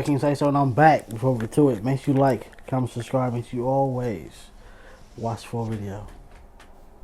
King Say So, and I'm back. Before we get to it, make sure you like, comment, subscribe, make sure you always watch full video.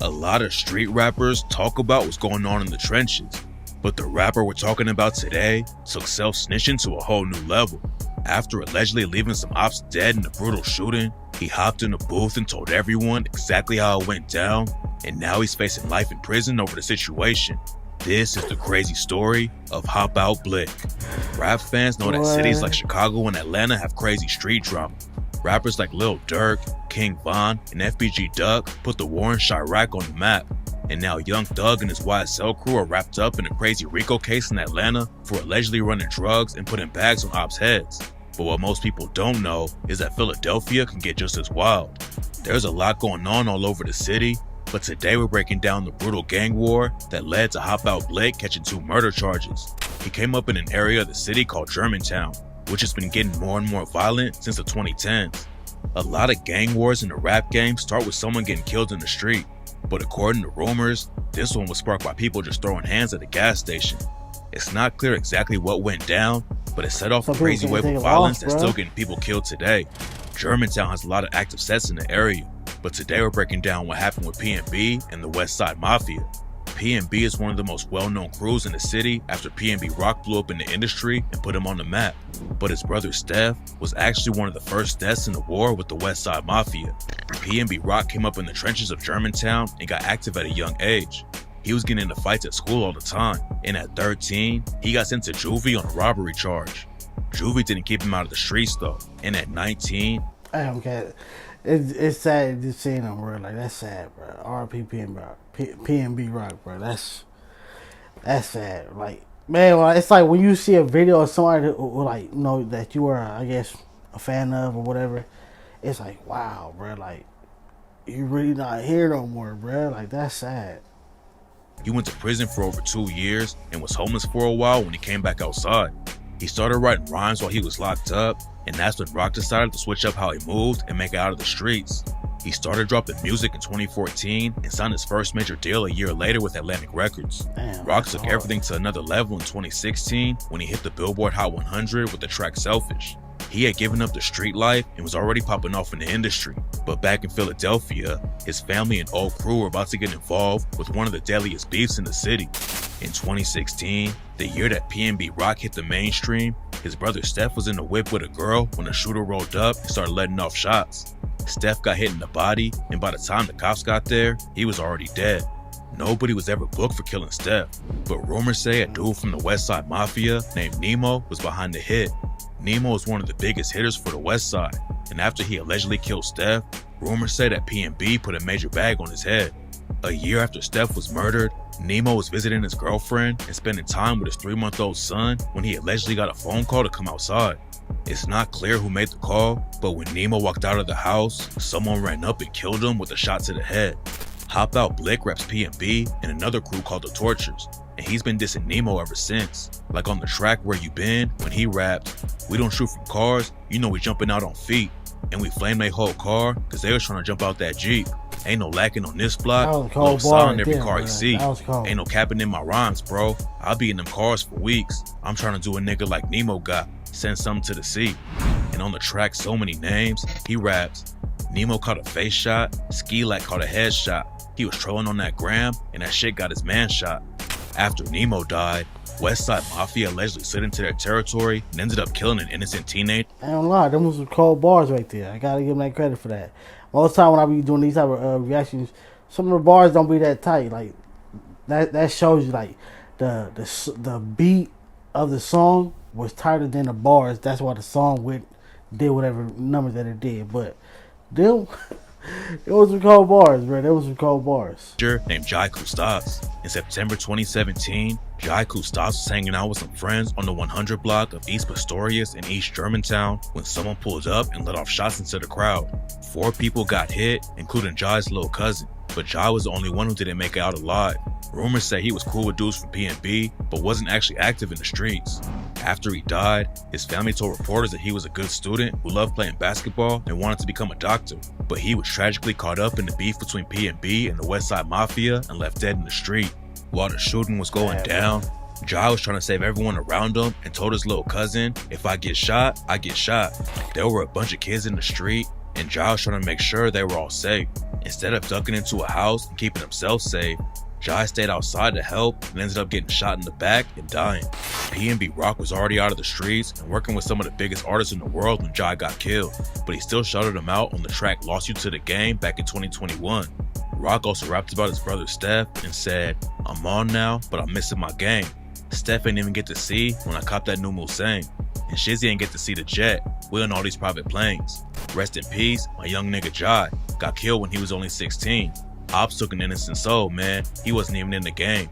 A lot of street rappers talk about what's going on in the trenches, but the rapper we're talking about today took self-snitching to a whole new level. After allegedly leaving some ops dead in a brutal shooting, he hopped in a booth and told everyone exactly how it went down, and now he's facing life in prison over the situation. This is the crazy story of HopOutBlick. Rap fans know that cities like Chicago and Atlanta have crazy street drama. Rappers like Lil Durk, King Von, and FBG Duck put the war in Chirac on the map. And now Young Thug and his YSL crew are wrapped up in a crazy RICO case in Atlanta for allegedly running drugs and putting bags on ops' heads. But what most people don't know is that Philadelphia can get just as wild. There's a lot going on all over the city, but today we're breaking down the brutal gang war that led to HopOutBlick catching 2 murder charges. He came up in an area of the city called Germantown, which has been getting more and more violent since the 2010s. A lot of gang wars in the rap game start with someone getting killed in the street, but according to rumors, this one was sparked by people just throwing hands at a gas station. It's not clear exactly what went down, but it set off a crazy wave of violence that's still getting people killed today. Germantown has a lot of active sets in the area, but today we're breaking down what happened with P&B and the Westside Mafia. P&B is one of the most well-known crews in the city after P&B Rock blew up in the industry and put him on the map. But his brother Steph was actually one of the first deaths in the war with the Westside Mafia. P&B Rock came up in the trenches of Germantown and got active at a young age. He was getting into fights at school all the time, and at 13, he got sent to juvie on a robbery charge. Juvie didn't keep him out of the streets though, and at 19, I don't care. It's sad just seeing him, bro. Like, that's sad, bro. R.P. P&B Rock, bro. That's sad. Like, man, it's like when you see a video of somebody who, like, you know, that you are, I guess, a fan of or whatever. It's like, wow, bro. Like, you really not here no more, bro. Like, that's sad. He went to prison for over 2 years and was homeless for a while when he came back outside. He started writing rhymes while he was locked up, and that's when Rock decided to switch up how he moved and make it out of the streets. He started dropping music in 2014 and signed his first major deal a year later with Atlantic Records. Damn, Rock took everything to another level in 2016 when he hit the Billboard Hot 100 with the track Selfish. He had given up the street life and was already popping off in the industry. But back in Philadelphia, his family and old crew were about to get involved with one of the deadliest beefs in the city. In 2016, the year that P&B Rock hit the mainstream, his brother Steph was in the whip with a girl when a shooter rolled up and started letting off shots. Steph got hit in the body, and by the time the cops got there, he was already dead. Nobody was ever booked for killing Steph, but rumors say a dude from the Westside Mafia named Nemo was behind the hit. Nemo was one of the biggest hitters for the Westside, and after he allegedly killed Steph, rumors say that P&B put a major bag on his head. A year after Steph was murdered, Nemo was visiting his girlfriend and spending time with his 3-month-old son when he allegedly got a phone call to come outside. It's not clear who made the call, but when Nemo walked out of the house, someone ran up and killed him with a shot to the head. HopOutBlick raps P&B and another crew called The Tortures, and he's been dissing Nemo ever since. Like on the track Where You Been, when he rapped, "We don't shoot from cars, you know we jumping out on feet. And we flamed their whole car, cause they was trying to jump out that Jeep. Ain't no lacking on this block, no sign every car you see. Ain't no capping in my rhymes, bro. I'll be in them cars for weeks. I'm trying to do a nigga like Nemo got, send something to the sea." And on the track So Many Names, he raps, "Nemo caught a face shot, Ski-Lack caught a headshot. He was trolling on that gram, and that shit got his man shot." After Nemo died, Westside Mafia allegedly slid into their territory and ended up killing an innocent teenager. I don't lie, them was some cold bars right there. I gotta give them that credit for that. Most of the time when I be doing these type of reactions, some of the bars don't be that tight. Like that shows you like the beat of the song was tighter than the bars. That's why the song did whatever numbers that it did. But them, it was some cold bars, bro. There was some cold bars. Named Jai Kustas. In September 2017, Jai Kustas was hanging out with some friends on the 100 block of East Pastorius in East Germantown when someone pulled up and let off shots into the crowd. 4 people got hit, including Jai's little cousin, but Jai was the only one who didn't make it out alive. Rumors say he was cool with dudes from P&B, but wasn't actually active in the streets. After he died, his family told reporters that he was a good student who loved playing basketball and wanted to become a doctor, but he was tragically caught up in the beef between P&B and the Westside Mafia and left dead in the street. While the shooting was going down, Jai was trying to save everyone around him and told his little cousin, if I get shot, I get shot. There were a bunch of kids in the street and Jai was trying to make sure they were all safe. Instead of ducking into a house and keeping himself safe, Jai stayed outside to help and ended up getting shot in the back and dying. P&B Rock was already out of the streets and working with some of the biggest artists in the world when Jai got killed, but he still shouted him out on the track Lost You to the Game back in 2021. Rock also rapped about his brother Steph and said, I'm on now, but I'm missing my game. Steph ain't even get to see when I copped that new Mulsanne. And Shizzy ain't get to see the jet, wheeling all these private planes. Rest in peace, my young nigga Jai got killed when he was only 16. Ops took an innocent soul, man. He wasn't even in the game.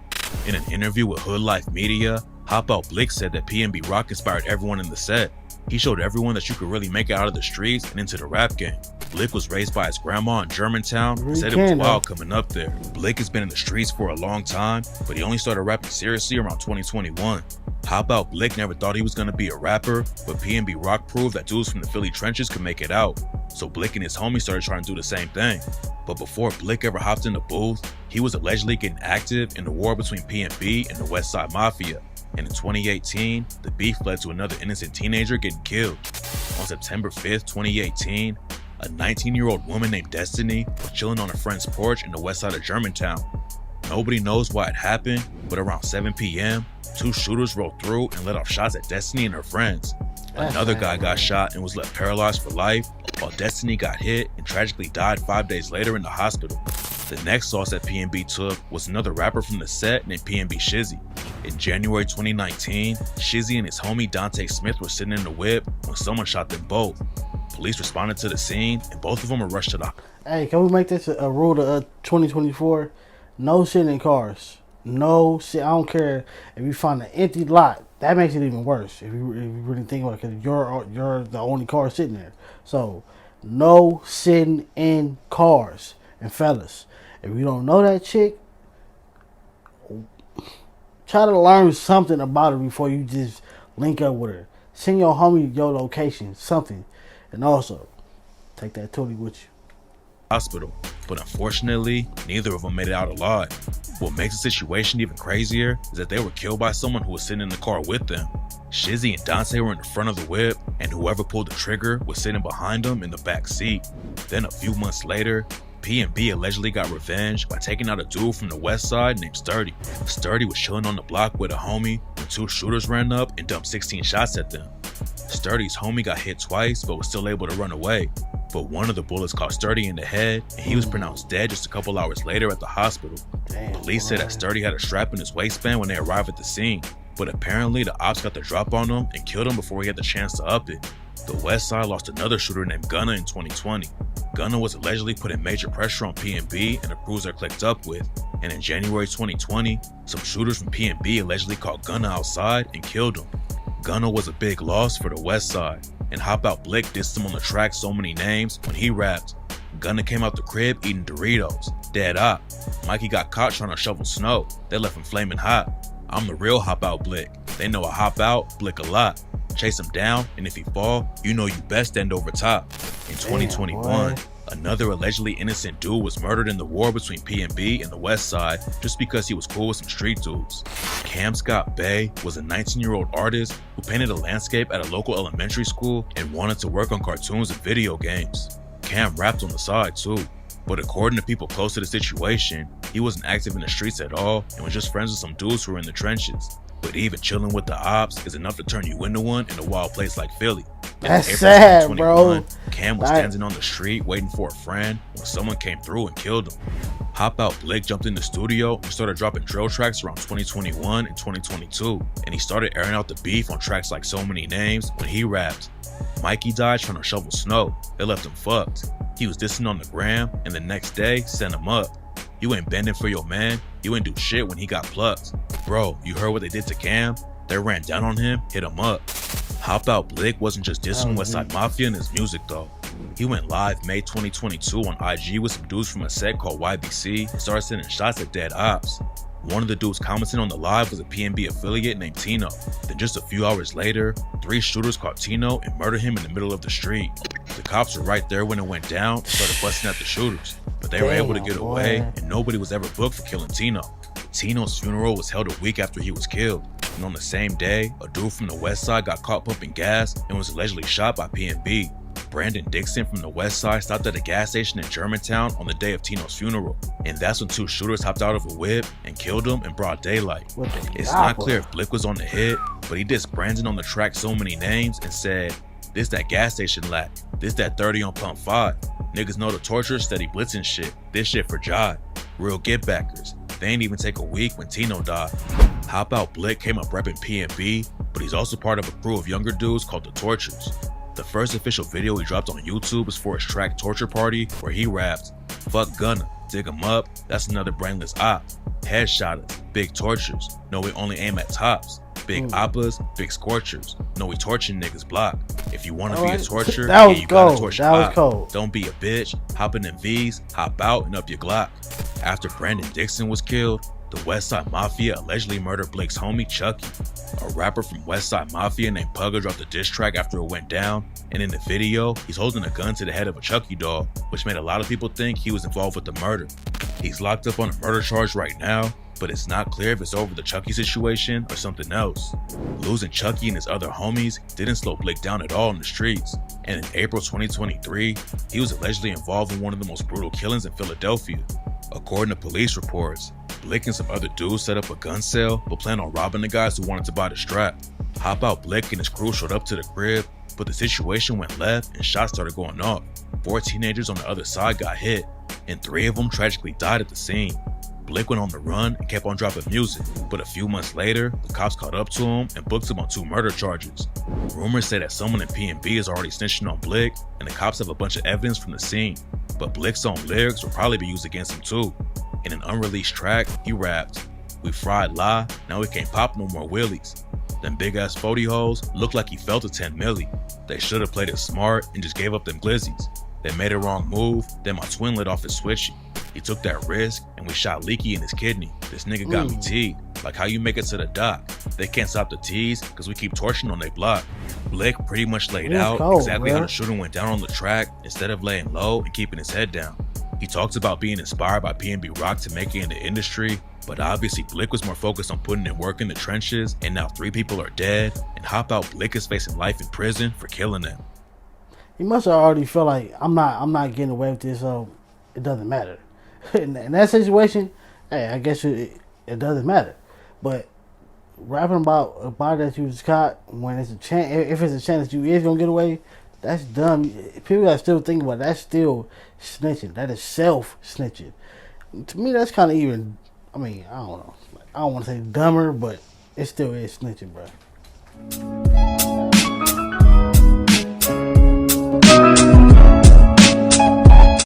In an interview with Hood Life Media, HopOutBlick said that P&B Rock inspired everyone in the set. He showed everyone that you could really make it out of the streets and into the rap game. Blick was raised by his grandma in Germantown and said it was wild coming up there. Blick has been in the streets for a long time, but he only started rapping seriously around 2021. HopOutBlick never thought he was going to be a rapper, but P&B Rock proved that dudes from the Philly trenches could make it out. So Blick and his homies started trying to do the same thing. But before Blick ever hopped in the booth, he was allegedly getting active in the war between P&B and the Westside Mafia. And in 2018, the beef led to another innocent teenager getting killed. On September 5th, 2018, a 19-year-old woman named Destiny was chilling on a friend's porch in the west side of Germantown. Nobody knows why it happened, but around 7 p.m., two shooters rolled through and let off shots at Destiny and her friends. Another guy got shot and was left paralyzed for life, while Destiny got hit and tragically died 5 days later in the hospital. The next sauce that P&B took was another rapper from the set named P&B Shizzy. In January 2019, Shizzy and his homie Dante Smith were sitting in the whip when someone shot them both. Police responded to the scene and both of them were rushed to the... Hey, can we make this a rule to 2024? No shit in cars. No shit. I don't care if you find an empty lot. That makes it even worse if you really think about it, because you're the only car sitting there. So, no sitting in cars. And fellas, if you don't know that chick, try to learn something about her before you just link up with her. Send your homie your location, something. And also, take that tootie with you. Hospital, but unfortunately, neither of them made it out alive. What makes the situation even crazier is that they were killed by someone who was sitting in the car with them. Shizzy and Dante were in the front of the whip, and whoever pulled the trigger was sitting behind them in the back seat. Then a few months later, P&B allegedly got revenge by taking out a dude from the west side named Sturdy. Sturdy was chilling on the block with a homie when two shooters ran up and dumped 16 shots at them. Sturdy's homie got hit twice but was still able to run away. But one of the bullets caught Sturdy in the head and he was pronounced dead just a couple hours later at the hospital. Police said that Sturdy had a strap in his waistband when they arrived at the scene, but apparently the ops got the drop on him and killed him before he had the chance to up it. The West Side lost another shooter named Gunna in 2020. Gunna was allegedly putting major pressure on P&B and the crews they're clicked up with. And in January 2020, some shooters from P&B allegedly caught Gunna outside and killed him. Gunna was a big loss for the West Side, and HopOutBlick dissed him on the track So Many Names when he rapped, Gunna came out the crib eating Doritos, dead op. Mikey got caught trying to shovel snow, they left him flaming hot. I'm the real HopOutBlick, they know I hop out, blick a lot. Chase him down, and if he fall, you know you best end over top. In 2021, another allegedly innocent dude was murdered in the war between P&B and the West Side just because he was cool with some street dudes. Cam Scott Bay was a 19-year-old artist who painted a landscape at a local elementary school and wanted to work on cartoons and video games. Cam rapped on the side too, but according to people close to the situation, he wasn't active in the streets at all and was just friends with some dudes who were in the trenches. But even chilling with the ops is enough to turn you into one in a wild place like Philly. That's sad, bro. Cam was standing on the street waiting for a friend when someone came through and killed him. HopOutBlick jumped in the studio and started dropping drill tracks around 2021 and 2022, and he started airing out the beef on tracks like So Many Names when he rapped, Mikey died trying to shovel snow, they left him fucked. He was dissing on the gram, and the next day sent him up. You ain't bending for your man, you ain't do shit when he got plucked. Bro, you heard what they did to Cam? They ran down on him, hit him up. HopOutBlick wasn't just dissing Westside Mafia in his music though. He went live May 2022 on IG with some dudes from a set called YBC and started sending shots at dead ops. One of the dudes commenting on the live was a P&B affiliate named Tino. Then just a few hours later, 3 shooters caught Tino and murdered him in the middle of the street. The cops were right there when it went down and started busting at the shooters, but they were able to get away and nobody was ever booked for killing Tino. Tino's funeral was held a week after he was killed. And on the same day, a dude from the west side got caught pumping gas and was allegedly shot by P&B. Brandon Dixon from the west side stopped at a gas station in Germantown on the day of Tino's funeral, and that's when two shooters hopped out of a whip and killed him in broad daylight. It's not clear if Blick was on the hit, but he dissed Brandon on the track so many names and said, "This that gas station lack, this that 30 on pump 5. Niggas know the torture, steady blitzing shit, this shit for Jai. Real get backers. They ain't even take a week when Tino died." HopOutBlick came up repping P&B, but he's also part of a crew of younger dudes called the Tortures. The first official video he dropped on YouTube is for his track Torture Party, where he raps, "Fuck Gunna, dig him up, that's another brainless op. Headshotters, big tortures, no we only aim at tops. Big oppas, big scorchers, no we torching niggas block. If you wanna be a torture, yeah, you gotta torture op. Don't be a bitch, hopping in V's, hop out and up your Glock." After Brandon Dixon was killed, the Westside Mafia allegedly murdered Blick's homie Chucky. A rapper from Westside Mafia named Pugga dropped a diss track after it went down, and in the video, he's holding a gun to the head of a Chucky doll, which made a lot of people think he was involved with the murder. He's locked up on a murder charge right now, but it's not clear if it's over the Chucky situation or something else. Losing Chucky and his other homies didn't slow Blick down at all in the streets, and in April 2023, he was allegedly involved in one of the most brutal killings in Philadelphia. According to police reports, Blick and some other dudes set up a gun sale but planned on robbing the guys who wanted to buy the strap. HopOutBlick and his crew showed up to the crib, but the situation went left and shots started going off. 4 teenagers on the other side got hit, and 3 of them tragically died at the scene. Blick went on the run and kept on dropping music, but a few months later, the cops caught up to him and booked him on 2 murder charges. Rumors say that someone in P&B is already snitching on Blick, and the cops have a bunch of evidence from the scene, but Blick's own lyrics will probably be used against him too. In an unreleased track, he rapped, "We fried lie, now we can't pop no more wheelies. Them big ass 40 hoes look like he felt a 10 milli. They should have played it smart and just gave up them glizzies. They made a wrong move, then my twin lit off his switchy. He took that risk and we shot Leaky in his kidney. This nigga got me teed. Like how you make it to the dock. They can't stop the tease cause we keep torching on they block." Blick pretty much laid out exactly how the shooting went down on the track instead of laying low and keeping his head down. He talks about being inspired by P&B Rock to make it in the industry, but obviously Blick was more focused on putting in work in the trenches, and now 3 people are dead, and HopOutBlick is facing life in prison for killing them. He must have already felt like I'm not getting away with this, so it doesn't matter. In that situation, hey, I guess it doesn't matter. But rapping about a body that you was caught when it's a chance, if it's a chance that you is gonna get away, that's dumb. People that still think about it, that's still snitching. That is self-snitching. To me, that's kind of even. I mean, I don't know. I don't want to say dumber, but it still is snitching, bro.